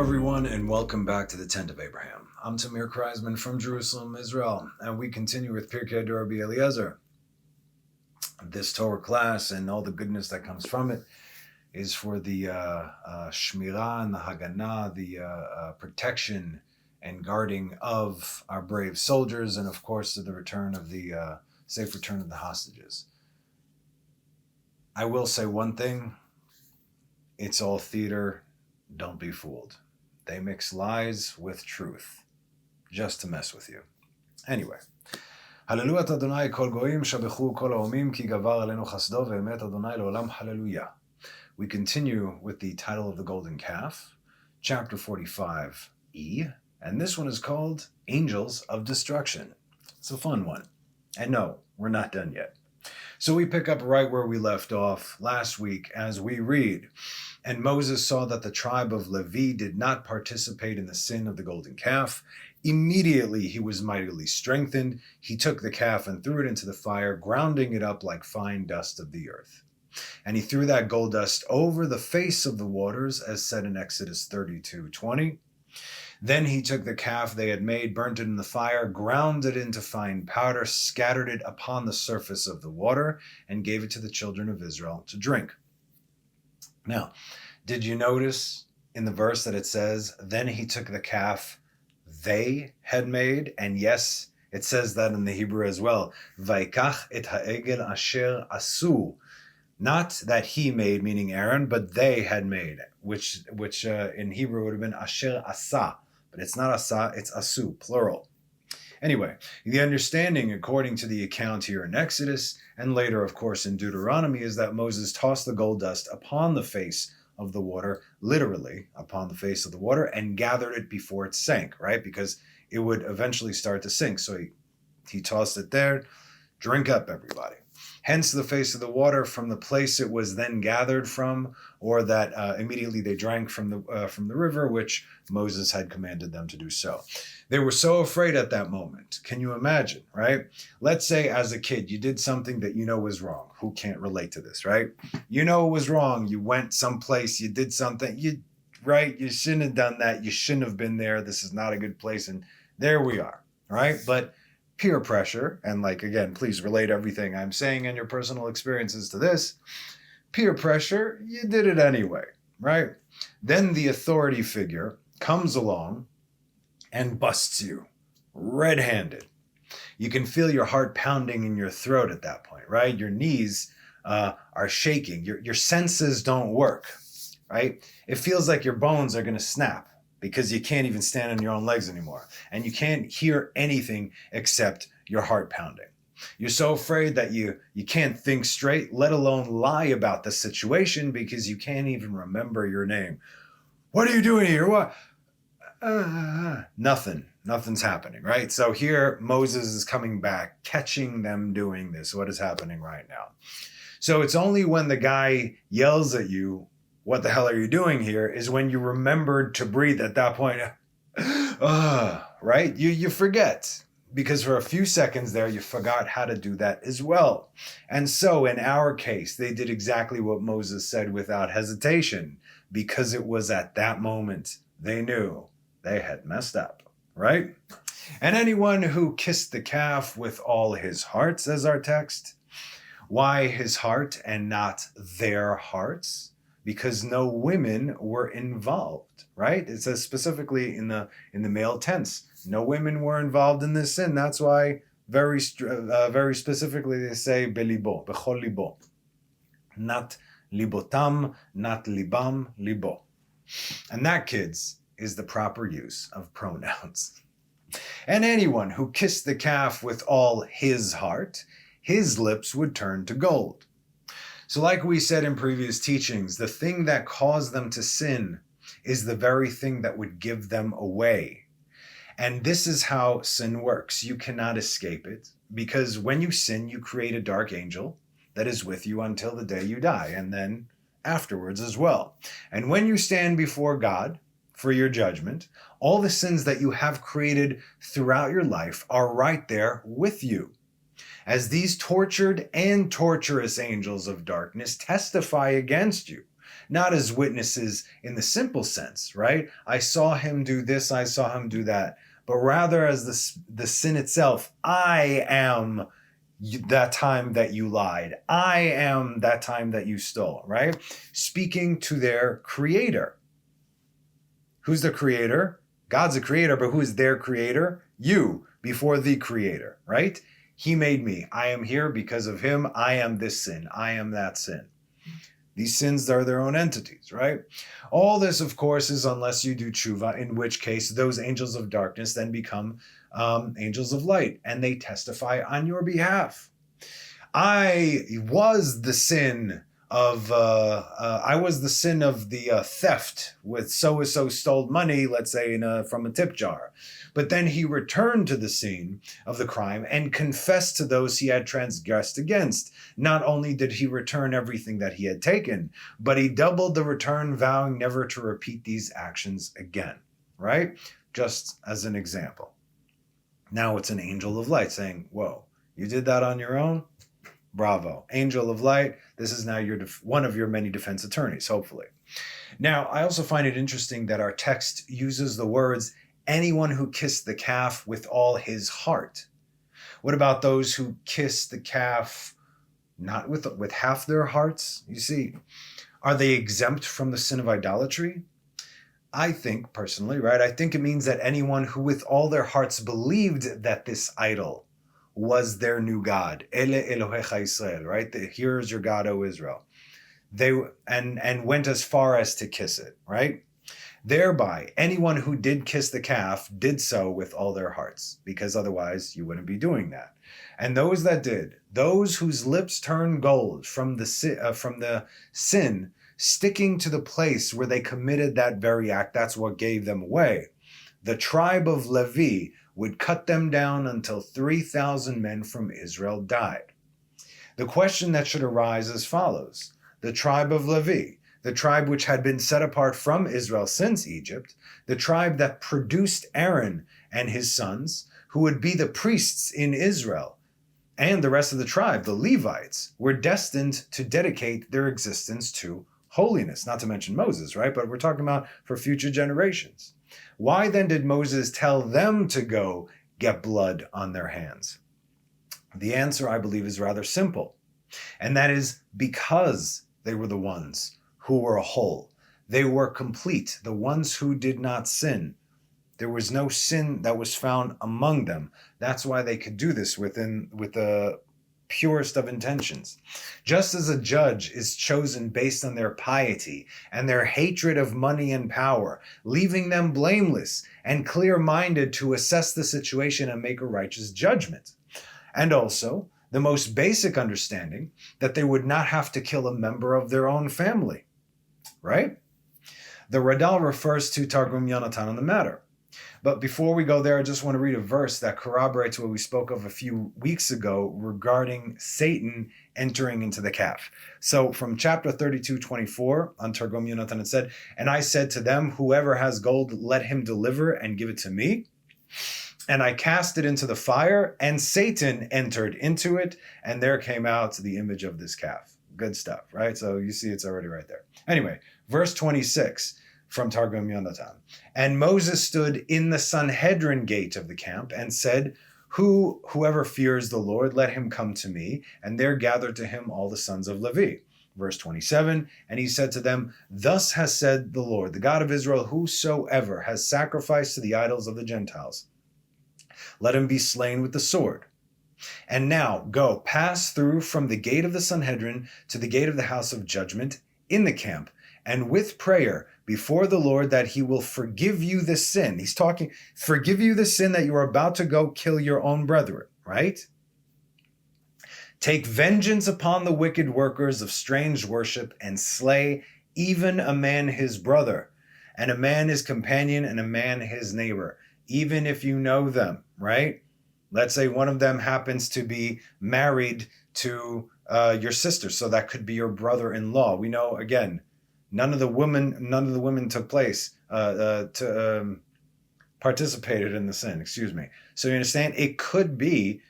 everyone, and welcome back to the Tent of Abraham. I'm Tamir Kreisman from Jerusalem, Israel, and we continue with Pirkei Rabbi Eliezer. This Torah class and all the goodness that comes from it is for the Shmirah and the Haganah, the protection and guarding of our brave soldiers, and of course the return of the safe return of the hostages. I will say one thing: it's all theater. Don't be fooled. They mix lies with truth, just to mess with you. Anyway. Hallelujah Adonai kol goyim shabechu kol haomim ki gavar alenu chasdo ve'emet Adonai leolam hallelujah. We continue with the title of the Golden Calf, chapter 45e, and this one is called Angels of Destruction. It's a fun one. And no, we're not done yet. So we pick up right where we left off last week as we read, "And Moses saw that the tribe of Levi did not participate in the sin of the golden calf. Immediately he was mightily strengthened. He took the calf and threw it into the fire, grounding it up like fine dust of the earth. And he threw that gold dust over the face of the waters, as said in Exodus 32:20. Then he took the calf they had made, burnt it in the fire, ground it into fine powder, scattered it upon the surface of the water, and gave it to the children of Israel to drink." Now, did you notice in the verse that it says, then he took the calf they had made? And yes, it says that in the Hebrew as well. Vaikach et ha'egel asher asu. Not that he made, meaning Aaron, but they had made, which in Hebrew would have been asher asa. But it's not asa, it's asu, plural. Anyway, the understanding, according to the account here in Exodus, and later, of course, in Deuteronomy, is that Moses tossed the gold dust upon the face of the water, literally upon the face of the water, and gathered it before it sank, right? Because it would eventually start to sink. So he tossed it there. Drink up, everybody. Hence the face of the water from the place it was then gathered from, or that immediately they drank from the river, which Moses had commanded them to do so. They were so afraid at that moment. Can you imagine, right? Let's say as a kid, you did something that you know was wrong. Who can't relate to this, right? You know it was wrong. You went someplace, you did something, you shouldn't have done that. You shouldn't have been there. This is not a good place. And there we are, right? But peer pressure, and again, please relate everything I'm saying and your personal experiences to this. Peer pressure, you did it anyway, right? Then the authority figure comes along and busts you red-handed. You can feel your heart pounding in your throat at that point, right? Your knees are shaking. Your senses don't work, right? It feels like your bones are going to snap, because you can't even stand on your own legs anymore. And you can't hear anything except your heart pounding. You're so afraid that you can't think straight, let alone lie about the situation, because you can't even remember your name. What are you doing here? What? Nothing's happening, right? So here Moses is coming back, catching them doing this. What is happening right now? So it's only when the guy yells at you, "What the hell are you doing here?" is when you remembered to breathe at that point. Right? You forget, because for a few seconds there, you forgot how to do that as well. And so in our case, they did exactly what Moses said without hesitation, because it was at that moment they knew they had messed up, right? And anyone who kissed the calf with all his heart, says our text. Why his heart and not their hearts? Because no women were involved, right? It says specifically in the male tense, no women were involved in this sin. That's why very specifically they say belibo, bechol libo, not libotam, not libam, libo. And that, kids, is the proper use of pronouns. And anyone who kissed the calf with all his heart, his lips would turn to gold. So like we said in previous teachings, the thing that caused them to sin is the very thing that would give them away. And this is how sin works. You cannot escape it, because when you sin, you create a dark angel that is with you until the day you die, and then afterwards as well. And when you stand before God for your judgment, all the sins that you have created throughout your life are right there with you, as these tortured and torturous angels of darkness testify against you Not as witnesses in the simple sense, right? I saw him do this, I saw him do that. But rather as the sin itself. I am that time that you lied. I am that time that you stole, right? Speaking to their creator. Who's the creator? God's the creator, but who is their creator? You, before the creator, right? He made me. I am here because of him. I am this sin. I am that sin. These sins are their own entities, right? All this, of course, is unless you do tshuva, in which case those angels of darkness then become angels of light, and they testify on your behalf. I was the sin of the theft with so-and-so stole money, let's say from a tip jar. But then he returned to the scene of the crime and confessed to those he had transgressed against. Not only did he return everything that he had taken, but he doubled the return, vowing never to repeat these actions again, right? Just as an example. Now it's an angel of light saying, whoa, you did that on your own? Bravo. Angel of light, this is now one of your many defense attorneys, hopefully. Now, I also find it interesting that our text uses the words, anyone who kissed the calf with all his heart. What about those who kiss the calf not with half their hearts? You see, are they exempt from the sin of idolatry? I think, personally, right, I think it means that anyone who with all their hearts believed that this idol was their new God, Ele Elohecha Israel, right? Here is your God, O Israel. They and went as far as to kiss it, right? Thereby, anyone who did kiss the calf did so with all their hearts, because otherwise you wouldn't be doing that. And those that did, those whose lips turned gold from the sin, sticking to the place where they committed that very act, that's what gave them away. The tribe of Levi would cut them down until 3,000 men from Israel died. The question that should arise as follows. The tribe of Levi, the tribe which had been set apart from Israel since Egypt, the tribe that produced Aaron and his sons, who would be the priests in Israel, and the rest of the tribe, the Levites, were destined to dedicate their existence to holiness, not to mention Moses, right? But we're talking about for future generations. Why then did Moses tell them to go get blood on their hands? The answer, I believe, is rather simple. And that is because they were the ones who were whole. They were complete, the ones who did not sin. There was no sin that was found among them. That's why they could do this with the purest of intentions. Just as a judge is chosen based on their piety and their hatred of money and power, leaving them blameless and clear-minded to assess the situation and make a righteous judgment. And also, the most basic understanding that they would not have to kill a member of their own family. Right? The Radal refers to Targum Yonatan on the matter. But before we go there, I just want to read a verse that corroborates what we spoke of a few weeks ago regarding Satan entering into the calf. So from chapter 32:24 on Targum Yonatan, it said, "And I said to them, whoever has gold, let him deliver and give it to me. And I cast it into the fire, and Satan entered into it, and there came out the image of this calf." Good stuff, right? So you see it's already right there. Anyway, verse 26 from Targum Yonatan. "And Moses stood in the Sanhedrin gate of the camp and said, whoever fears the Lord, let him come to me. And there gathered to him all the sons of Levi." Verse 27, "And he said to them, thus has said the Lord, the God of Israel, whosoever has sacrificed to the idols of the Gentiles, let him be slain with the sword. And now go, pass through from the gate of the Sanhedrin to the gate of the house of judgment in the camp, and with prayer before the Lord that he will forgive you the sin." He's talking, forgive you the sin that you are about to go kill your own brethren, right? "Take vengeance upon the wicked workers of strange worship and slay even a man his brother, and a man his companion, and a man his neighbor, even if you know them," right? Let's say one of them happens to be married to your sister, so that could be your brother-in-law. We know, again, none of the women took place participated in the sin. Excuse me. So you understand, it could be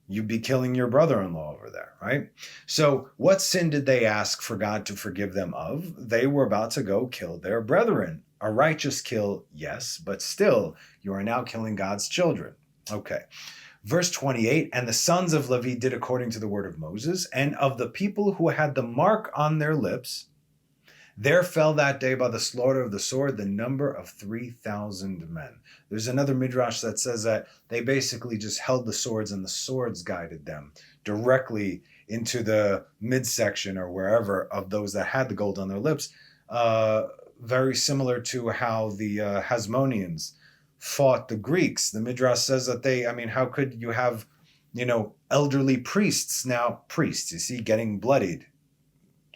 you'd be killing your brother-in-law over there, right? So what sin did they ask for God to forgive them of? They were about to go kill their brethren. A righteous kill, yes, but still, you are now killing God's children. Okay. Verse 28, and the sons of Levi did according to the word of Moses, and of the people who had the mark on their lips, there fell that day by the slaughter of the sword the number of 3,000 men. There's another midrash that says that they basically just held the swords and the swords guided them directly into the midsection or wherever of those that had the gold on their lips. Very similar to how the Hasmoneans fought the Greeks. The midrash says that how could you have, elderly priests, you see, getting bloodied?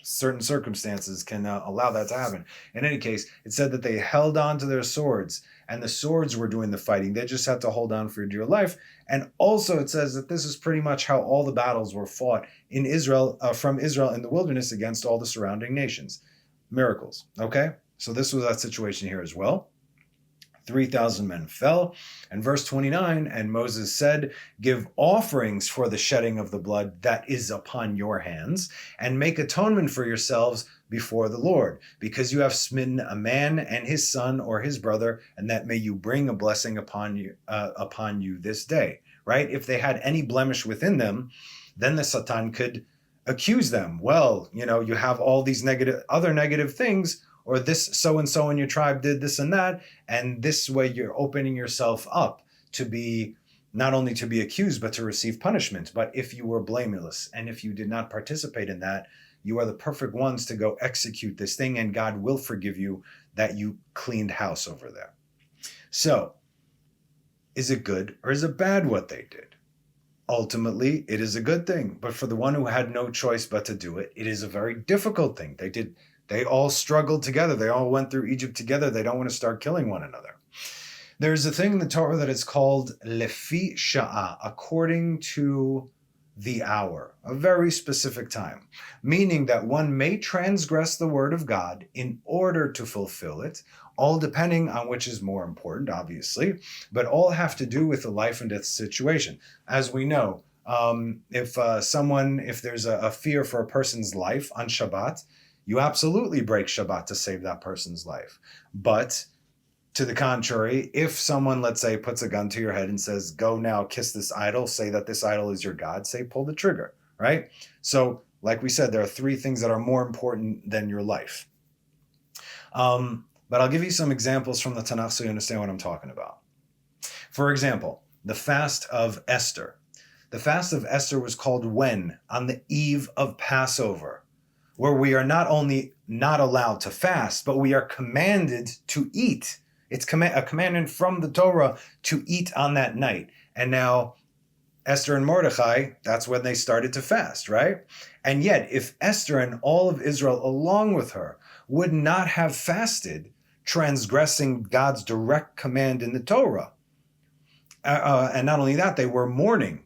Certain circumstances can allow that to happen. In any case, it said that they held on to their swords, and the swords were doing the fighting. They just had to hold on for dear life. And also it says that this is pretty much how all the battles were fought in Israel, from Israel in the wilderness against all the surrounding nations. Miracles, okay? So this was that situation here as well. 3,000 men fell. And verse 29, and Moses said, give offerings for the shedding of the blood that is upon your hands, and make atonement for yourselves before the Lord, because you have smitten a man and his son or his brother, and that may you bring a blessing upon you this day. Right? If they had any blemish within them, then the Satan could accuse them. Well, you have all these other negative things, or this so-and-so in your tribe did this and that, and this way you're opening yourself up to be, not only to be accused, but to receive punishment. But if you were blameless, and if you did not participate in that, you are the perfect ones to go execute this thing, and God will forgive you that you cleaned house over there. So, is it good or is it bad what they did? Ultimately, it is a good thing. But for the one who had no choice but to do it, it is a very difficult thing. They all struggled together. They all went through Egypt together. They don't want to start killing one another. There's a thing in the Torah that is called lefi sha'ah, according to the hour, a very specific time, meaning that one may transgress the word of God in order to fulfill it, all depending on which is more important, obviously, but all have to do with the life and death situation. As we know, if there's a fear for a person's life on Shabbat, you absolutely break Shabbat to save that person's life. But to the contrary, if someone, let's say, puts a gun to your head and says, go now, kiss this idol, say that this idol is your God, say, pull the trigger, right? So, like we said, there are three things that are more important than your life. But I'll give you some examples from the Tanakh so you understand what I'm talking about. For example, the fast of Esther. The fast of Esther was called when? On the eve of Passover, where we are not only not allowed to fast, but we are commanded to eat. It's a commandment from the Torah to eat on that night. And now Esther and Mordechai, that's when they started to fast, right? And yet, if Esther and all of Israel along with her would not have fasted, transgressing God's direct command in the Torah, and not only that, they were mourning.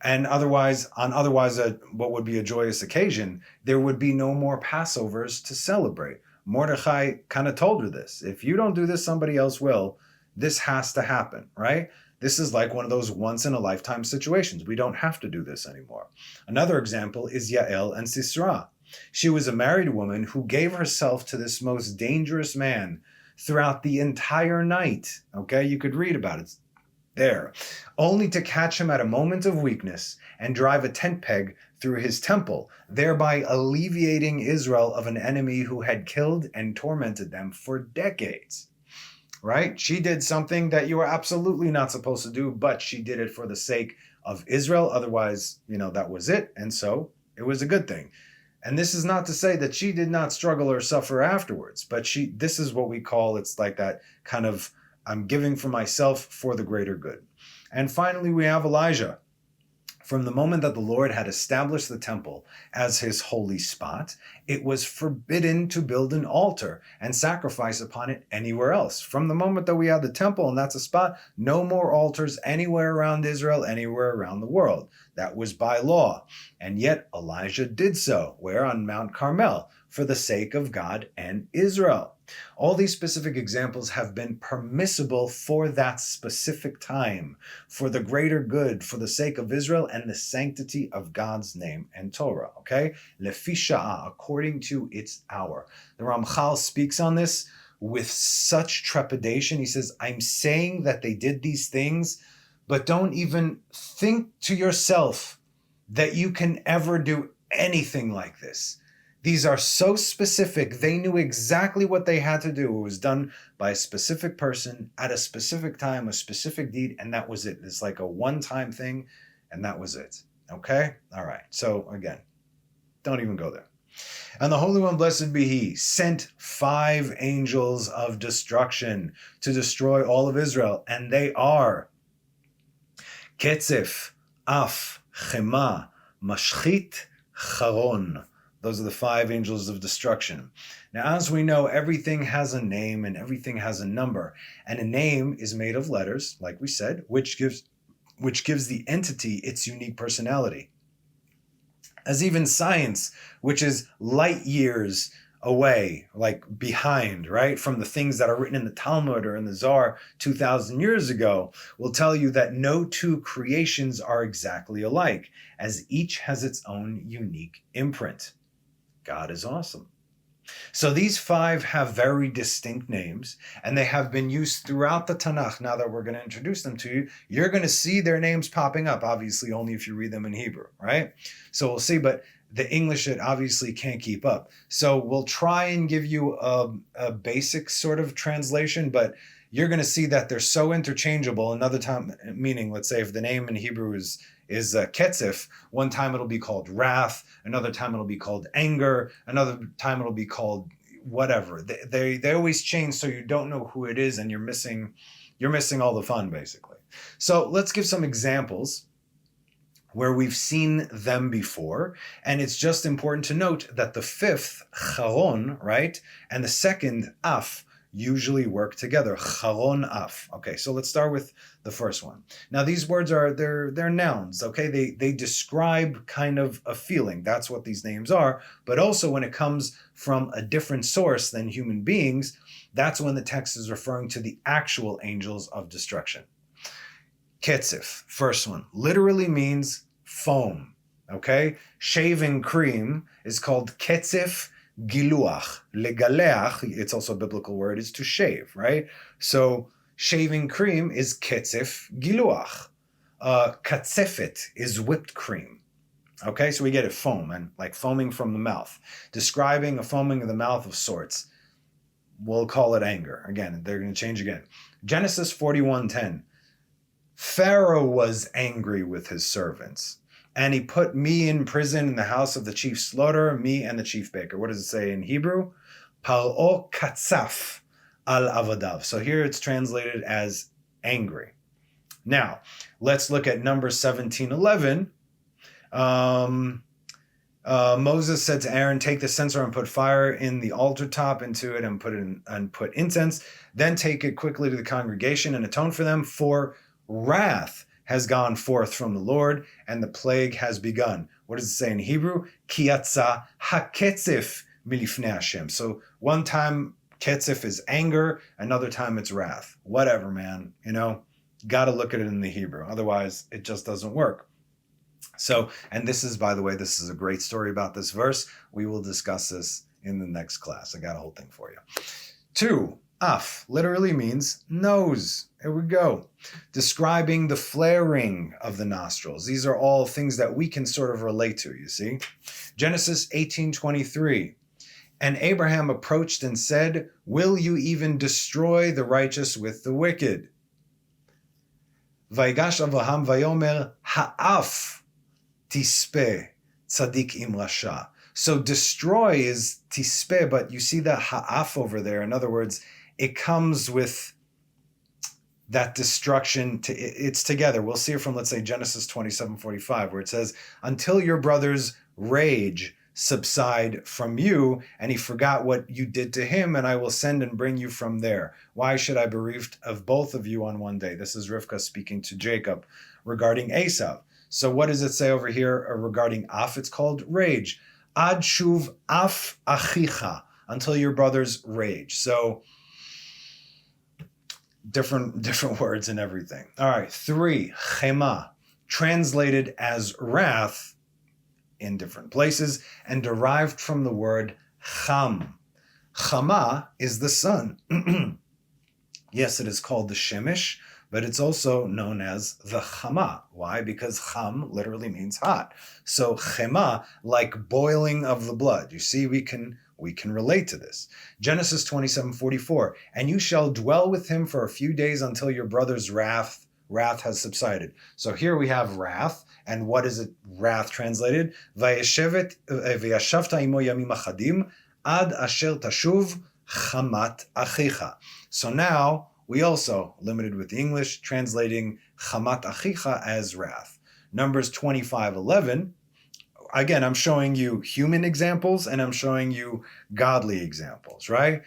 And otherwise, what would be a joyous occasion, there would be no more Passovers to celebrate. Mordechai kind of told her this. If you don't do this, somebody else will. This has to happen, right? This is like one of those once-in-a-lifetime situations. We don't have to do this anymore. Another example is Yael and Sisera. She was a married woman who gave herself to this most dangerous man throughout the entire night. Okay, you could read about it there, only to catch him at a moment of weakness and drive a tent peg through his temple, thereby alleviating Israel of an enemy who had killed and tormented them for decades. Right? She did something that you are absolutely not supposed to do, but she did it for the sake of Israel. Otherwise, that was it. And so it was a good thing. And this is not to say that she did not struggle or suffer afterwards, but this is what we call, it's like that kind of, I'm giving for myself for the greater good. And finally, we have Elijah. From the moment that the Lord had established the temple as his holy spot, it was forbidden to build an altar and sacrifice upon it anywhere else. From the moment that we had the temple and that's a spot, no more altars anywhere around Israel, anywhere around the world. That was by law. And yet Elijah did so, where? On Mount Carmel, for the sake of God and Israel. All these specific examples have been permissible for that specific time, for the greater good, for the sake of Israel and the sanctity of God's name and Torah, okay? Lefi sha'ah, according to its hour. The Ramchal speaks on this with such trepidation. He says, I'm saying that they did these things, but don't even think to yourself that you can ever do anything like this. These are so specific. They knew exactly what they had to do. It was done by a specific person at a specific time, a specific deed, and that was it. It's like a one-time thing, and that was it. Okay? All right. So again, don't even go there. And the Holy One, blessed be He, sent 5 angels of destruction to destroy all of Israel, and they are Ketzef, Af, Chema, Mashchit, Charon. Those are the 5 angels of destruction. Now, as we know, everything has a name and everything has a number. And a name is made of letters, like we said, which gives the entity its unique personality. As even science, which is light years away, like behind, right, from the things that are written in the Talmud or in the Zohar 2,000 years ago, will tell you that no 2 creations are exactly alike, as each has its own unique imprint. God is awesome. So these 5 have very distinct names, and they have been used throughout the Tanakh. Now that we're going to introduce them to you, you're going to see their names popping up, obviously only if you read them in Hebrew, right? So we'll see, but the English, it obviously can't keep up. So we'll try and give you a basic sort of translation, but you're going to see that they're so interchangeable. Another time, meaning, let's say if the name in Hebrew is Ketzef, one time it'll be called wrath, another time it'll be called anger, another time it'll be called whatever. They always change, so you don't know who it is, and you're missing all the fun, basically. So let's give some examples where we've seen them before, and it's just important to note that the 5th, Charon, right, and the 2nd, Af, usually work together. Charon Af. Okay, so let's start with the first one. Now these words are they're nouns, okay? They describe kind of a feeling. That's what these names are. But also when it comes from a different source than human beings, that's when the text is referring to the actual angels of destruction. Ketzef, first one, literally means foam, okay? Shaving cream is called ketzef giluach. Legaleach, it's also a biblical word, is to shave, right? So shaving cream is ketzef giluach. Katzefet is whipped cream. Okay, so we get it, foam, and like foaming from the mouth. Describing a foaming of the mouth of sorts. We'll call it anger. Again, they're going to change again. Genesis 41:10. Pharaoh was angry with his servants, and he put me in prison in the house of the chief slaughterer, me and the chief baker. What does it say in Hebrew? Paro katzaf al avadav. So here it's translated as angry. Now, let's look at Numbers 17:11. Moses said to Aaron, take the censer and put fire in the altar top into it and put incense. Then take it quickly to the congregation and atone for them, for wrath has gone forth from the Lord, and the plague has begun. What does it say in Hebrew? Ki yatsa haketzef milifnei Hashem. So one time ketzef is anger, another time it's wrath. Whatever, man. Got to look at it in the Hebrew. Otherwise, it just doesn't work. So, and this is, by the way, this is a great story about this verse. We will discuss this in the next class. I got a whole thing for you. 2. Af literally means nose. Here we go. Describing the flaring of the nostrils. These are all things that we can sort of relate to, you see. Genesis 18:23. And Abraham approached and said, will you even destroy the righteous with the wicked? Vaigash Avraham vayomer ha'af tispe tzadik im rasha. So destroy is tispe, but you see the ha'af over there. In other words, it comes with that destruction. It's together. We'll see it from, let's say, Genesis 27:45, where it says, until your brother's rage subside from you, and he forgot what you did to him, and I will send and bring you from there. Why should I bereaved of both of you on one day? This is Rivka speaking to Jacob regarding Esav. So what does it say over here regarding Af? It's called rage. Ad shuv af achicha. until your brothers rage. So different words and everything. All right, 3, chema, translated as wrath in different places and derived from the word cham. Chama is the sun. Yes, it is called the shemesh, but it's also known as the chama. Why? Because cham literally means hot. So chema, like boiling of the blood. You see, we can relate to this. Genesis 27:44, and you shall dwell with him for a few days until your brother's wrath has subsided. So here we have wrath, and what is it? Wrath translated, vayashavta imo yamim achadim ad asher tashuv chamat achicha. So now we also, limited with the English, translating chamat achicha as wrath. Numbers 25:11. Again, I'm showing you human examples and I'm showing you godly examples, right?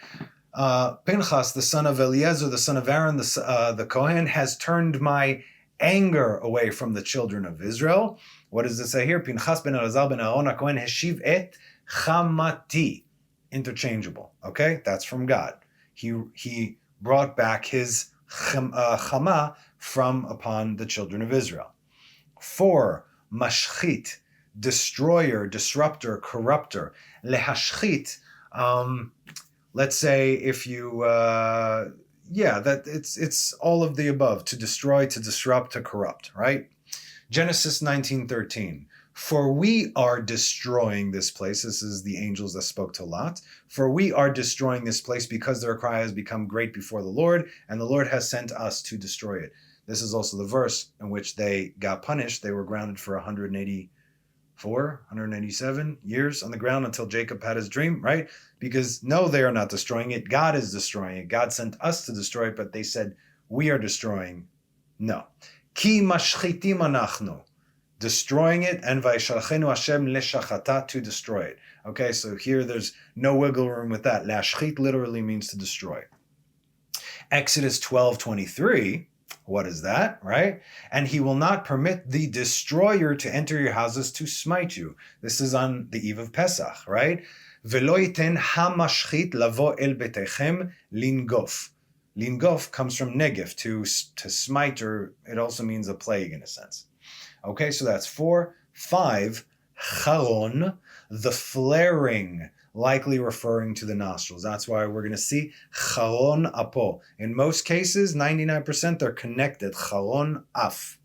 Pinchas, the son of Eliezer, the son of Aaron, the Kohen, has turned my anger away from the children of Israel. What does it say here? Pinchas ben Elazar ben Aaron HaKohen heshiv et chamati. Interchangeable, okay? That's from God. He brought back his chama from upon the children of Israel. 4, mashchit, destroyer, disruptor, corrupter. Lehashchit, let's say if you, that it's all of the above, to destroy, to disrupt, to corrupt, right? Genesis 19:13. For we are destroying this place. This is the angels that spoke to Lot. For we are destroying this place because their cry has become great before the Lord, and the Lord has sent us to destroy it. This is also the verse in which they got punished. They were grounded for 187 years on the ground until Jacob had his dream, right? Because no, they are not destroying it. God is destroying it. God sent us to destroy it, but they said, we are destroying. No. Ki mashchitim anachnu. Destroying it, and vayishalchenu Hashem leshachata, to destroy it. Okay, so here there's no wiggle room with that. Lashchit literally means to destroy. Exodus 12:23, what is that, right? And he will not permit the destroyer to enter your houses to smite you. This is on the eve of Pesach, right? Velo yiten hamashchit lavo el betechem lingof. Lingof comes from negef, to smite, or it also means a plague in a sense. Okay, so that's 4. 5, charon, the flaring, likely referring to the nostrils. That's why we're going to see charon apo. In most cases, 99%, they're connected. Charon af.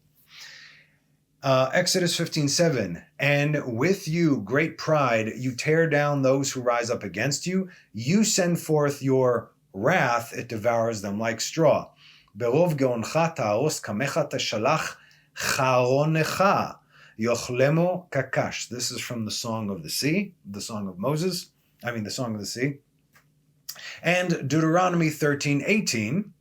Exodus 15:7, and with you, great pride, you tear down those who rise up against you. You send forth your wrath, it devours them like straw. Berov geoncha ta'aros kamecha teshalach charonecha yochlemo kakash. This is from the Song of the Sea, the Song of Moses. The Song of the Sea. And Deuteronomy 13:18,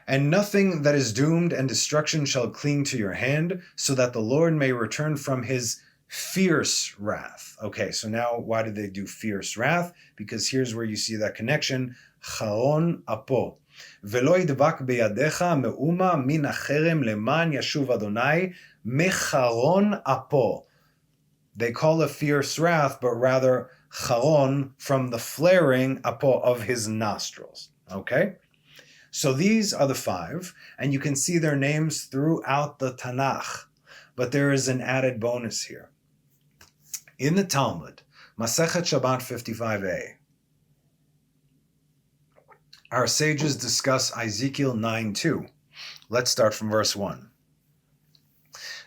and nothing that is doomed and destruction shall cling to your hand, so that the Lord may return from his fierce wrath. Okay, so now why did they do fierce wrath? Because here's where you see that connection. Charon apo. Velo yidbak beyadecha meuma min acherem leman yashuv Adonai mecharon apo. They call it fierce wrath, but rather charon, from the flaring apo of his nostrils. Okay? So these are the 5, and you can see their names throughout the Tanakh. But there is an added bonus here. In the Talmud, Masechet Shabbat 55a, our sages discuss Ezekiel 9:2. Let's start from verse 1.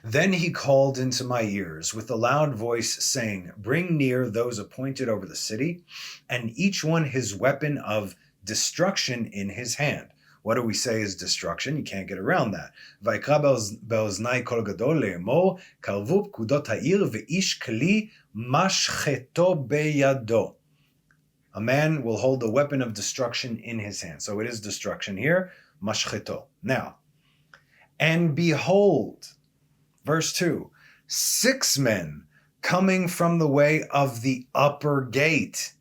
Then he called into my ears with a loud voice, saying, bring near those appointed over the city, and each one his weapon of destruction in his hand. What do we say is destruction? You can't get around that. Vaikra be'oznai kol gadol le'emor, karvu pkudot ha'ir ve'ish kli mashcheto beyado. A man will hold the weapon of destruction in his hand. So it is destruction here, mashcheto. Now, and behold, verse 2, 6 men coming from the way of the upper gate,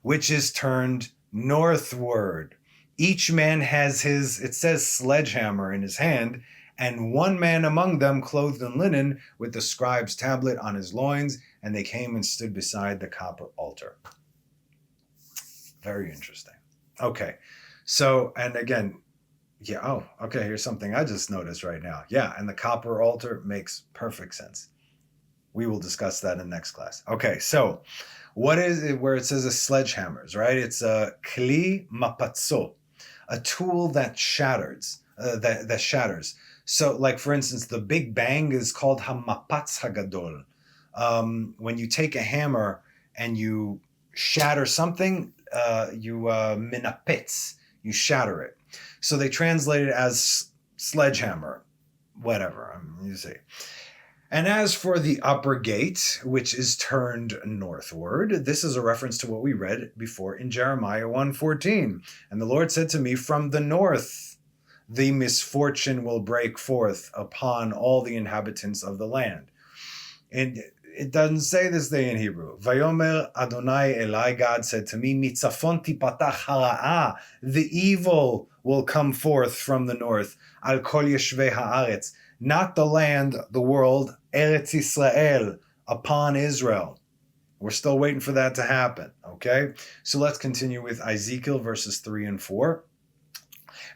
which is turned northward. Each man has his, it says sledgehammer in his hand, and one man among them clothed in linen with the scribe's tablet on his loins, and they came and stood beside the copper altar. Very interesting. Okay, so, and again, yeah, oh, okay, here's something I just noticed right now. Yeah, and the copper altar makes perfect sense. We will discuss that in the next class. Okay, so what is it where it says a sledgehammers, right? It's a kli mapatso, a tool that shatters, that shatters. So, like for instance, the Big Bang is called hamapatz hagadol. When you take a hammer and you shatter something, you minapitz, you shatter it. So they translate it as sledgehammer, whatever, you see. And as for the upper gate, which is turned northward, this is a reference to what we read before in Jeremiah 1:14. And the Lord said to me, from the north, the misfortune will break forth upon all the inhabitants of the land. And it doesn't say this thing in Hebrew. Vayomer Adonai Eli, God said to me, Mitzafon tipatach hara'ah, the evil will come forth from the north, al kol yeshvei haaretz, not the land, the world, Eretz Israel, upon Israel. We're still waiting for that to happen, okay? So let's continue with Ezekiel verses 3 and 4.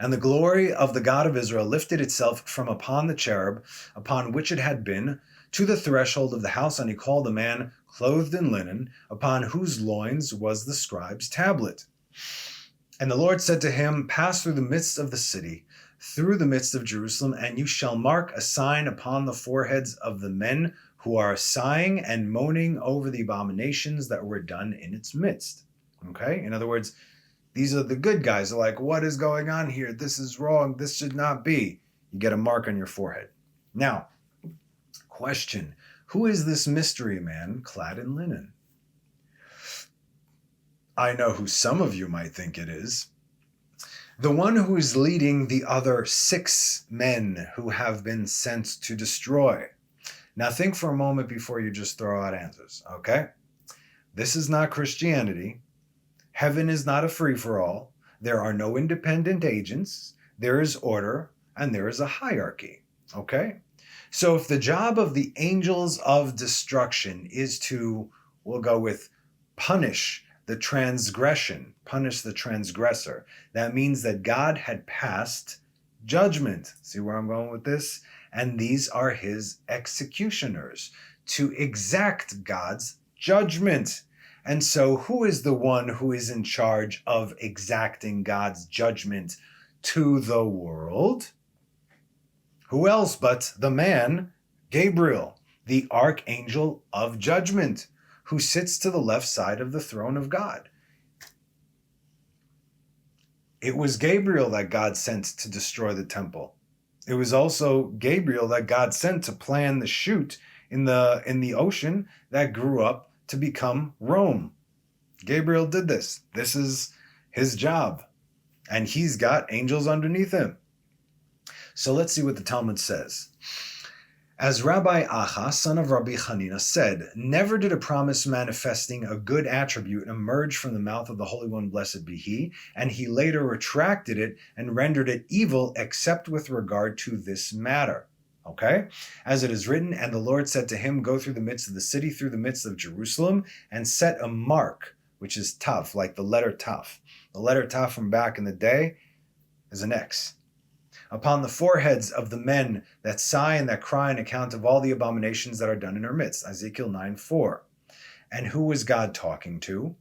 And the glory of the God of Israel lifted itself from upon the cherub, upon which it had been, to the threshold of the house, and he called a man clothed in linen, upon whose loins was the scribe's tablet. And the Lord said to him, pass through the midst of the city, through the midst of Jerusalem, and you shall mark a sign upon the foreheads of the men who are sighing and moaning over the abominations that were done in its midst. Okay? In other words, these are the good guys. They're like, what is going on here? This is wrong. This should not be. You get a mark on your forehead. Now, question. Who is this mystery man clad in linen? I know who some of you might think it is. The one who is leading the other 6 men who have been sent to destroy. Now think for a moment before you just throw out answers, okay? This is not Christianity. Heaven is not a free-for-all. There are no independent agents. There is order, and there is a hierarchy, okay? So if the job of the angels of destruction is to, we'll go with punish the transgression, punish the transgressor, that means that God had passed judgment. See where I'm going with this? And these are his executioners to exact God's judgment. And so who is the one who is in charge of exacting God's judgment to the world? Who else but the man, Gabriel, the archangel of judgment, who sits to the left side of the throne of God. It was Gabriel that God sent to destroy the temple. It was also Gabriel that God sent to plan the shoot in the ocean that grew up to become Rome. Gabriel did this. This is his job. And he's got angels underneath him. So let's see what the Talmud says. As Rabbi Acha, son of Rabbi Hanina, said, never did a promise manifesting a good attribute emerge from the mouth of the Holy One, blessed be he, and he later retracted it and rendered it evil except with regard to this matter. Okay? As it is written, and the Lord said to him, go through the midst of the city, through the midst of Jerusalem, and set a mark, which is Tav, like the letter Tav. The letter Tav from back in the day is an X. Upon the foreheads of the men that sigh and that cry on account of all the abominations that are done in our midst. Ezekiel 9:4. And who was God talking to?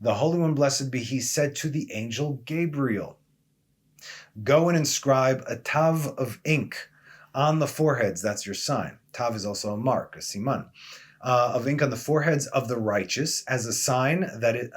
The Holy One, blessed be he, said to the angel Gabriel, go and inscribe a tav of ink on the foreheads. That's your sign. Tav is also a mark, a siman, of ink on the foreheads of the righteous as a sign that it,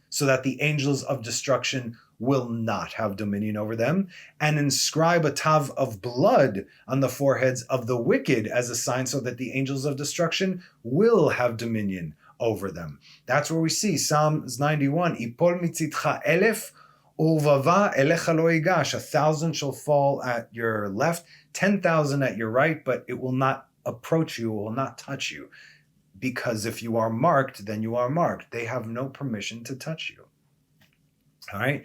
so that the angels of destruction will not have dominion over them, and inscribe a tav of blood on the foreheads of the wicked as a sign so that the angels of destruction will have dominion over them. That's where we see Psalms 91, Ipol mitzitcha elef uvava elecha lo yigash. 1,000 shall fall at your left, 10,000 at your right, but it will not approach you, it will not touch you. Because if you are marked, then you are marked. They have no permission to touch you. All right.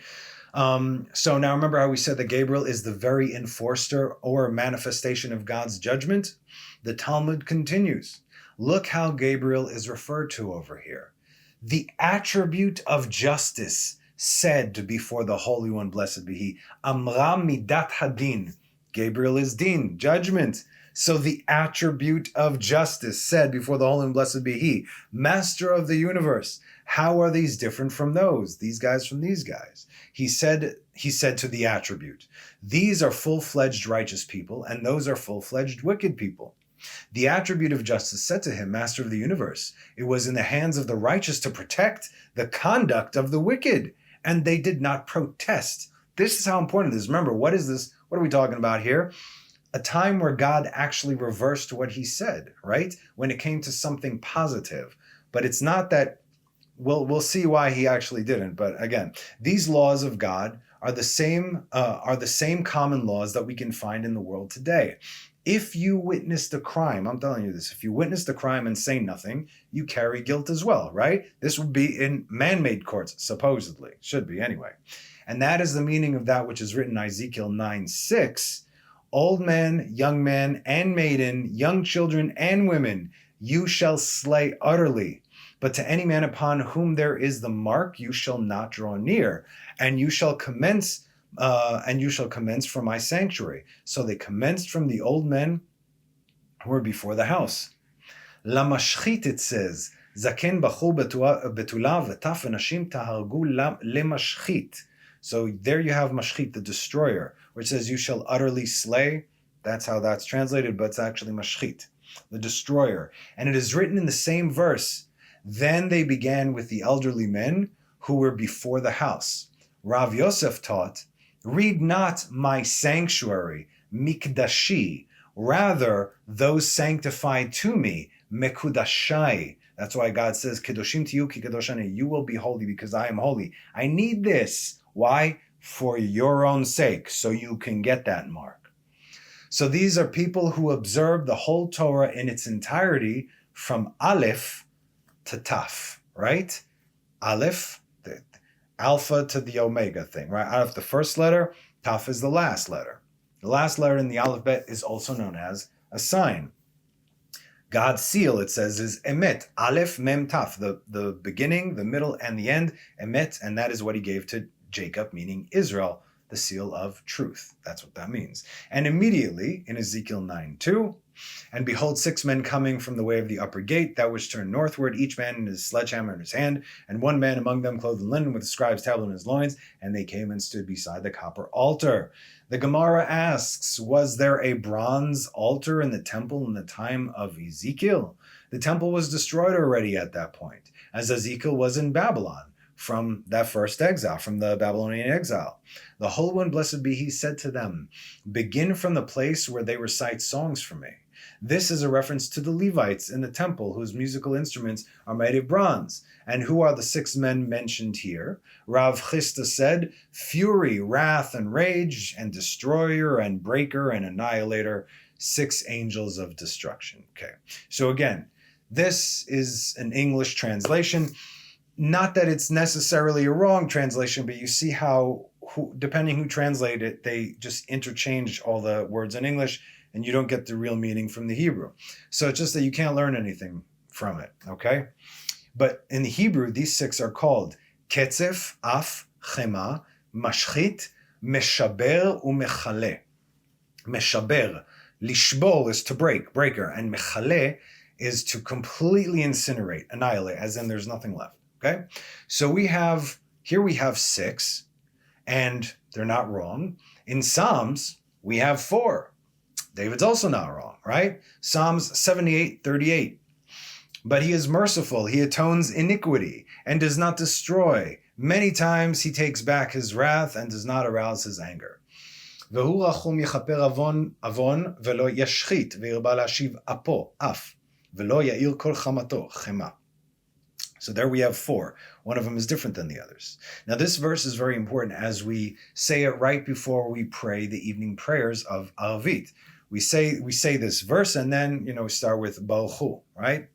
So now remember how we said that Gabriel is the very enforcer or manifestation of God's judgment? The Talmud continues. Look how Gabriel is referred to over here. The attribute of justice said before the Holy One, blessed be He, Amra midat hadin. Gabriel is din, judgment. So the attribute of justice said before the Holy One, blessed be He, Master of the universe. How are these different from those? These guys from these guys. He said to the attribute, these are full-fledged righteous people, and those are full-fledged wicked people. The attribute of justice said to him, Master of the universe, it was in the hands of the righteous to protect the conduct of the wicked, and they did not protest. This is how important it is. Remember, what is this? What are we talking about here? A time where God actually reversed what he said, right? When it came to something positive. But it's not that, we'll see why he actually didn't. But again, these laws of God are the same common laws that we can find in the world today. If you witnessed a crime, I'm telling you this, if you witnessed a crime and say nothing, you carry guilt as well, right? This would be in man-made courts, supposedly. Should be anyway. And that is the meaning of that which is written in Ezekiel 9:6. Old man, young man, and maiden, young children and women, you shall slay utterly. But to any man upon whom there is the mark, you shall not draw near, and you shall commence from my sanctuary. So they commenced from the old men who were before the house. Lamashchit, it says, Zaken bachur betula v'taf v'nashim tahargu lemashchit. So there you have mashchit, the destroyer, which says you shall utterly slay. That's how that's translated, but it's actually mashchit, the destroyer. And it is written in the same verse. Then they began with the elderly men who were before the house. Rav Yosef taught, read not my sanctuary, mikdashi, rather those sanctified to me, mekudashai. That's why God says, kedoshim tiyu ki kedoshani, you will be holy because I am holy. I need this. Why? For your own sake, so you can get that mark. So these are people who observe the whole Torah in its entirety from Aleph to Taf, right? Aleph, the Alpha to the Omega thing, right? Aleph, the first letter, Taf is the last letter. The last letter in the alphabet is also known as a sign. God's seal, it says, is Emet, Aleph, Mem, Taf, the beginning, the middle, and the end, Emet, and that is what he gave to Jacob, meaning Israel, the seal of truth. That's what that means. And immediately, in Ezekiel 9:2, and behold, 6 men coming from the way of the upper gate, that which turned northward, each man in his sledgehammer in his hand, and one man among them clothed in linen with the scribe's tablet in his loins, and they came and stood beside the copper altar. The Gemara asks, was there a bronze altar in the temple in the time of Ezekiel? The temple was destroyed already at that point, as Ezekiel was in Babylon from that first exile, from the Babylonian exile. The Holy One, blessed be He, said to them, begin from the place where they recite songs for me. This is a reference to the Levites in the temple, whose musical instruments are made of bronze. And who are the 6 men mentioned here? Rav Chisda said, fury, wrath, and rage, and destroyer, and breaker, and annihilator, 6 angels of destruction. Okay, so again, this is an English translation. Not that it's necessarily a wrong translation, but you see how, depending who translated it, they just interchange all the words in English, and you don't get the real meaning from the Hebrew. So it's just that you can't learn anything from it, okay? But in the Hebrew, these 6 are called Ketzef, Af, Chema, Mashchit, Meshaber, Umechale. Meshaber, Lishbor is to break, breaker, and Mechale is to completely incinerate, annihilate, as in there's nothing left, okay? So we have 6, and they're not wrong. In Psalms, we have 4. David's also not wrong, right? Psalms 78:38. But he is merciful, he atones iniquity, and does not destroy. Many times he takes back his wrath and does not arouse his anger. Vehu rachum yechaper avon velo yashchit ve'irba lashiv apo af velo ya'ir kol chamato chema. So there we have 4. One of them is different than the others. Now this verse is very important as we say it right before we pray the evening prayers of Arvit. We say this verse and then, start with Baruch Hu, right?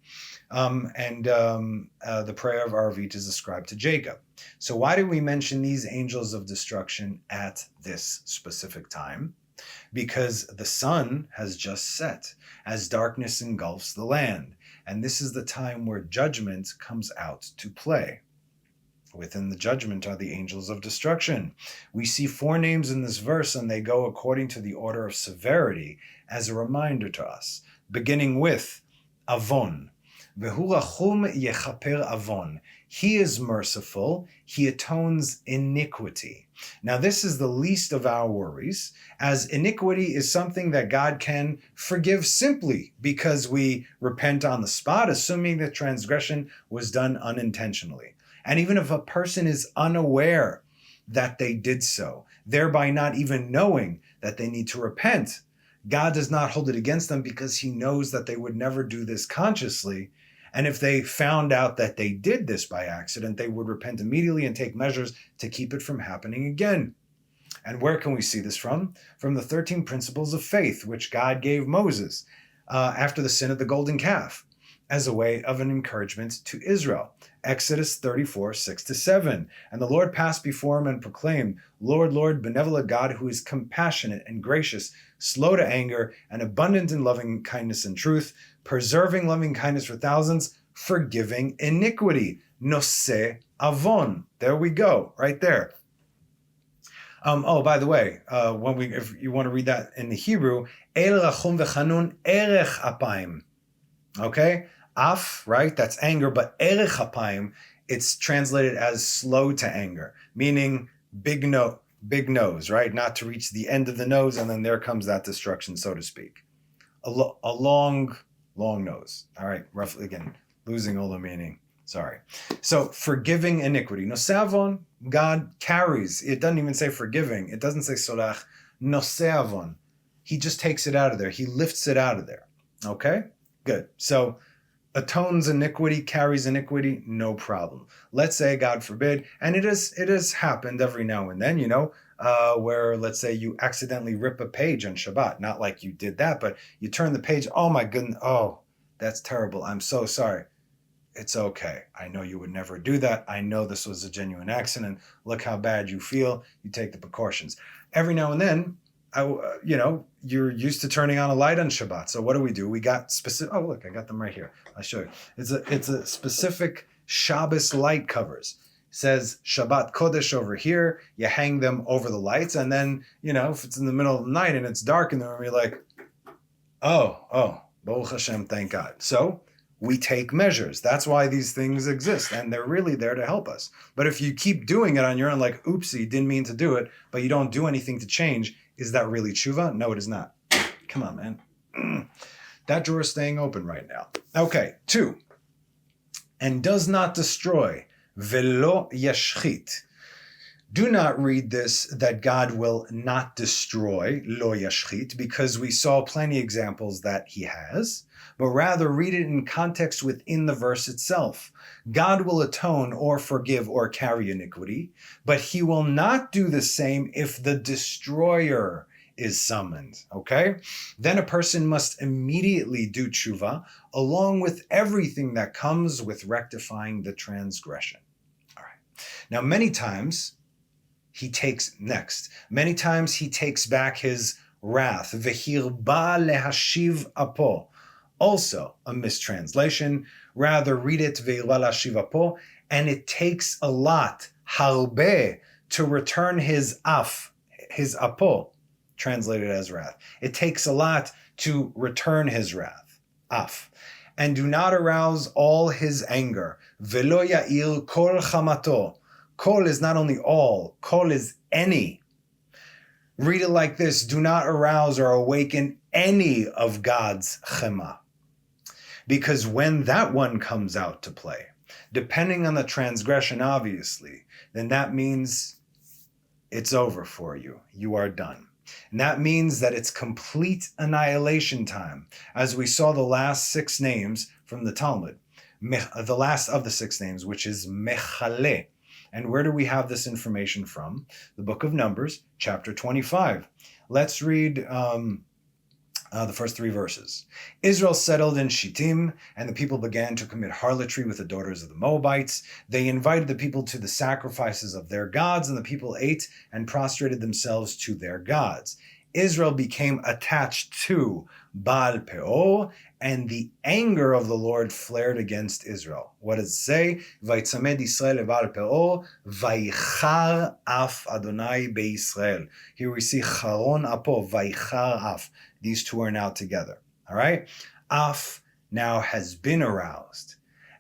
The prayer of Arvit is ascribed to Jacob. So why do we mention these angels of destruction at this specific time? Because the sun has just set as darkness engulfs the land. And this is the time where judgment comes out to play. Within the judgment are the angels of destruction. We see 4 names in this verse, and they go according to the order of severity as a reminder to us, beginning with Avon. Vehu rachum yechaper avon. He is merciful. He atones iniquity. Now, this is the least of our worries, as iniquity is something that God can forgive simply because we repent on the spot, assuming that transgression was done unintentionally. And even if a person is unaware that they did so, thereby not even knowing that they need to repent, God does not hold it against them because he knows that they would never do this consciously. And if they found out that they did this by accident, they would repent immediately and take measures to keep it from happening again. And where can we see this from? From the 13 principles of faith, which God gave Moses after the sin of the golden calf, as a way of an encouragement to Israel. Exodus 34, 6-7. And the Lord passed before him and proclaimed, Lord, Lord, benevolent God, who is compassionate and gracious, slow to anger, and abundant in loving kindness and truth, preserving loving kindness for thousands, forgiving iniquity. Noseh avon. There we go, right there. By the way, if you want to read that in the Hebrew, El rachum v'chanun erech apayim. Okay? Af, right? That's anger, but erech apayim, it's translated as slow to anger, meaning big nose, right? Not to reach the end of the nose, and then there comes that destruction, so to speak. A long nose. All right, roughly, again, losing all the meaning. Sorry. So, forgiving iniquity. Noseh, God carries. It doesn't even say forgiving. It doesn't say solach. Noseh. He just takes it out of there. He lifts it out of there. Okay? Good. So, atones iniquity, carries iniquity, no problem. Let's say, God forbid, and it has happened every now and then, where, let's say, you accidentally rip a page on Shabbat. Not like you did that, but you turn the page, oh my goodness, oh, that's terrible. I'm so sorry. It's okay. I know you would never do that. I know this was a genuine accident. Look how bad you feel. You take the precautions. Every now and then, you're used to turning on a light on Shabbat. So what do? We got specific. Oh, look, I got them right here. I'll show you. It's a specific Shabbos light covers. It says Shabbat Kodesh over here. You hang them over the lights, and then if it's in the middle of the night and it's dark in the room, you're like, oh, Baruch Hashem, thank God. So we take measures. That's why these things exist, and they're really there to help us. But if you keep doing it on your own, like, oopsie, didn't mean to do it, but you don't do anything to change, is that really tshuva? No, it is not. Come on, man. That drawer is staying open right now. Okay, 2. And does not destroy. Velo yashchit. Do not read this that God will not destroy, lo yashchit, because we saw plenty of examples that he has, but rather read it in context within the verse itself. God will atone or forgive or carry iniquity, but he will not do the same if the destroyer is summoned, okay? Then a person must immediately do tshuva, along with everything that comes with rectifying the transgression. All right. Now, many times he takes back his wrath. Vehirba lehashiv apo. Also a mistranslation. Rather, read it vehirba lehashiv apo, and it takes a lot, harbe, to return his apo, translated as wrath. It takes a lot to return his wrath, af. And do not arouse all his anger. Velo ya'ir kol chamato. Kol is not only all, kol is any. Read it like this: do not arouse or awaken any of God's chema. Because when that one comes out to play, depending on the transgression, obviously, then that means it's over for you. You are done. And that means that it's complete annihilation time. As we saw the last 6 names from the Talmud, the last of the 6 names, which is mechale. And where do we have this information from? The book of Numbers, chapter 25. Let's read The first 3 verses. Israel settled in Shittim, and the people began to commit harlotry with the daughters of the Moabites. They invited the people to the sacrifices of their gods, and the people ate and prostrated themselves to their gods. Israel became attached to Baal Peor, and the anger of the Lord flared against Israel. What does it say? Vayitzamed Yisrael leBaal Peor, vayichar af Adonai beYisrael. Here we see charon apo, vayichar af. These two are now together. All right? Af now has been aroused.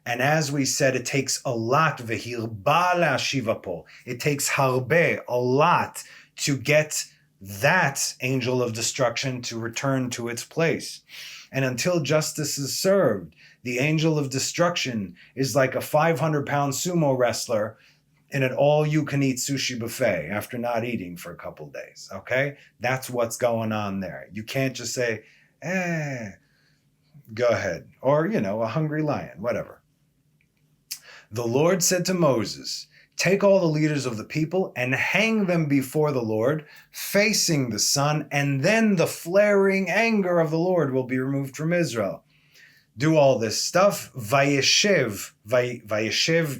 And as we said, it takes a lot, vehirba le'ashiva po. It takes harbe, a lot, to get that angel of destruction to return to its place. And until justice is served, the angel of destruction is like a 500-pound sumo wrestler in an all-you-can-eat sushi buffet after not eating for a couple days, okay? That's what's going on there. You can't just say, go ahead. Or, a hungry lion, whatever. The Lord said to Moses, take all the leaders of the people and hang them before the Lord, facing the sun, and then the flaring anger of the Lord will be removed from Israel. Do all this stuff. Vayeshev, Vayeshev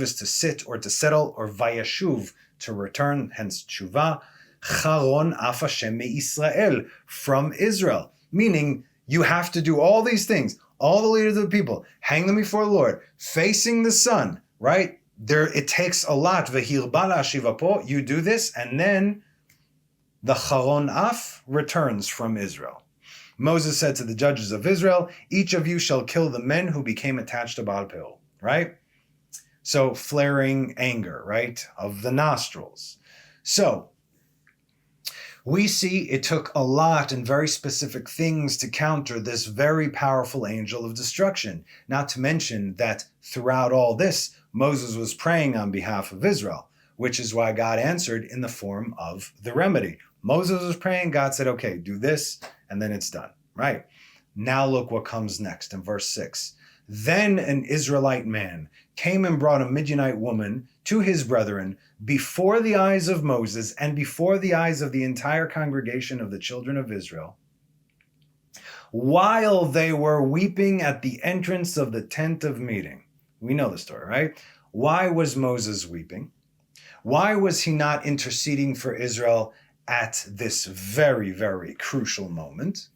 is to sit or to settle, or Vayeshuv, to return, hence tshuva. Charon af Hashem me'Israel, from Israel. Meaning, you have to do all these things. All the leaders of the people, hang them before the Lord, facing the sun, right? It takes a lot. Vehirba le'ashiva po, you do this, and then the Charon af returns from Israel. Moses said to the judges of Israel, each of you shall kill the men who became attached to Baal Peor, right? So flaring anger, right, of the nostrils. So we see it took a lot and very specific things to counter this very powerful angel of destruction. Not to mention that throughout all this, Moses was praying on behalf of Israel, which is why God answered in the form of the remedy. Moses was praying, God said, okay, do this, and then it's done, right? Now look what comes next in verse 6. Then an Israelite man came and brought a Midianite woman to his brethren before the eyes of Moses and before the eyes of the entire congregation of the children of Israel, while they were weeping at the entrance of the tent of meeting. We know the story, right? Why was Moses weeping? Why was he not interceding for Israel at this very, very crucial moment?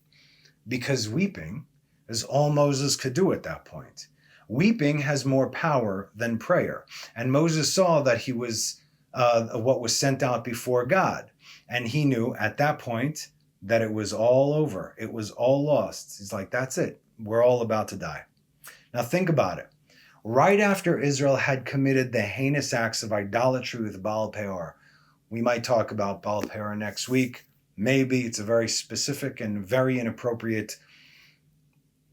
Because weeping is all Moses could do at that point. Weeping has more power than prayer. And Moses saw that he was what was sent out before God. And he knew at that point that it was all over. It was all lost. He's like, that's it. We're all about to die. Now think about it. Right after Israel had committed the heinous acts of idolatry with Baal Peor, we might talk about Baal Peor next week. Maybe it's a very specific and very inappropriate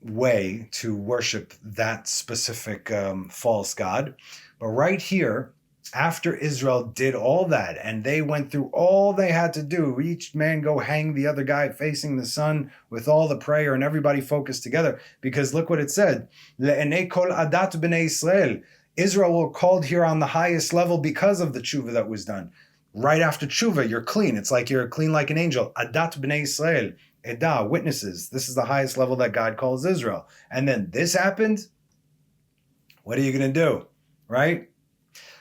way to worship that specific false god. But right here, after Israel did all that and they went through all they had to do, each man go hang the other guy facing the sun with all the prayer and everybody focused together, because look what it said, Le'enei kol adat b'nei Israel. Israel were called here on the highest level because of the tshuva that was done. Right after tshuva, you're clean. It's like you're clean like an angel. Adat b'nei Israel. Edah, witnesses. This is the highest level that God calls Israel. And then this happened. What are you going to do? Right?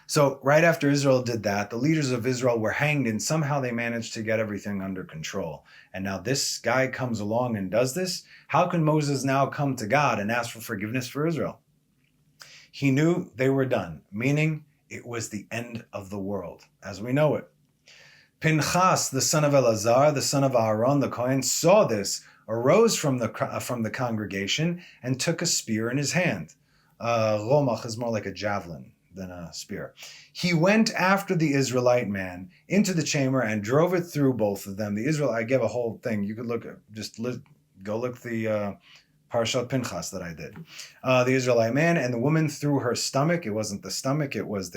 So right after Israel did that, the leaders of Israel were hanged, and somehow they managed to get everything under control. And now this guy comes along and does this. How can Moses now come to God and ask for forgiveness for Israel? He knew they were done, meaning it was the end of the world as we know it. Pinchas, the son of Elazar, the son of Aaron, the Kohen, saw this, arose from the congregation, and took a spear in his hand. Romach is more like a javelin than a spear. He went after the Israelite man into the chamber and drove it through both of them. I gave a whole thing. You could go look the Parashat Pinchas that I did. The Israelite man and the woman through her stomach. It wasn't the stomach, it was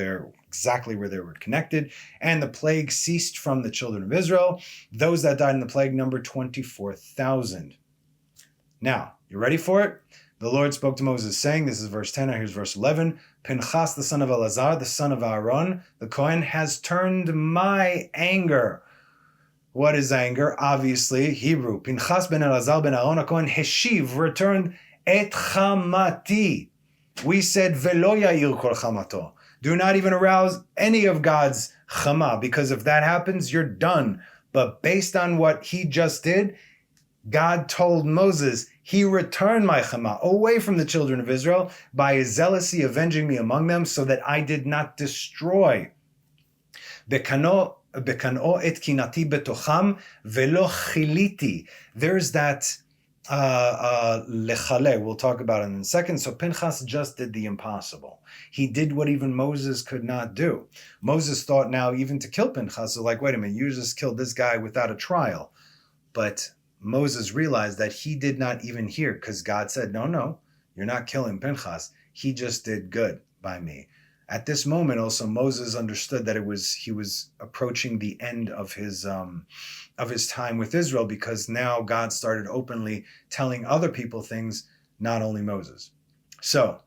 exactly where they were connected. And the plague ceased from the children of Israel. Those that died in the plague numbered 24,000. Now, you ready for it? The Lord spoke to Moses saying, this is verse 10, now here's verse 11, Pinchas, the son of Elazar, the son of Aaron, the Kohen, has turned my anger What is anger? Obviously, Hebrew. Pinchas ben Elazar ben Aaron HaKohen heshiv, returned et chamati. We said velo yair kol chamato. Do not even arouse any of God's chama, because if that happens, you're done. But based on what he just did, God told Moses, he returned my chama away from the children of Israel by his zealousy avenging me among them, so that I did not destroy. Bekano et kinati betocham velo chiliti. There's that lechale. We'll talk about it in a second. So Pinchas just did the impossible. He did what even Moses could not do. Moses thought now even to kill Pinchas, so like, wait a minute, you just killed this guy without a trial. But Moses realized that he did not even hear, because God said, no, you're not killing Pinchas. He just did good by me. At this moment, also, Moses understood that he was approaching the end of his time with Israel, because now God started openly telling other people things, not only Moses. So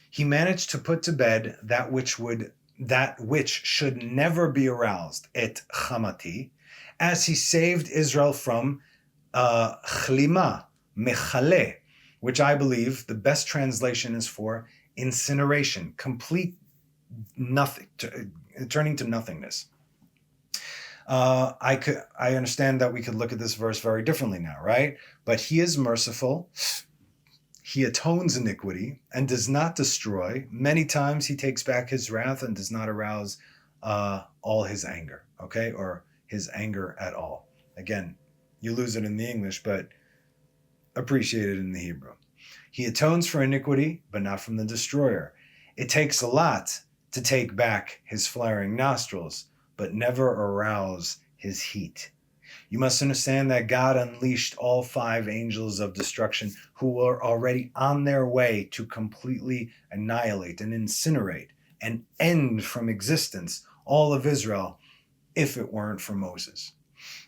he managed to put to bed that which should never be aroused, et chamati, as he saved Israel from chlima, mechale, which I believe the best translation is for incineration, complete nothing, turning to nothingness. I understand that we could look at this verse very differently now, right? But he is merciful. He atones iniquity and does not destroy. Many times he takes back his wrath and does not arouse all his anger, okay? Or his anger at all. Again, you lose it in the English, but appreciate it in the Hebrew. He atones for iniquity, but not from the destroyer. It takes a lot to take back his flaring nostrils, but never arouse his heat. You must understand that God unleashed all 5 angels of destruction who were already on their way to completely annihilate and incinerate and end from existence all of Israel if it weren't for Moses.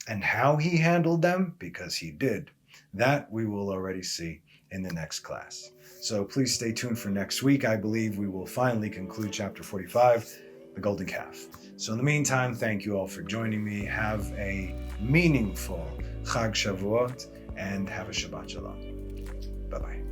And how he handled them, because he did, that we will already see in the next class. So please stay tuned for next week. I believe we will finally conclude chapter 45, the golden calf. So in the meantime, thank you all for joining me. Have a meaningful Chag Shavuot and have a Shabbat Shalom. Bye-bye.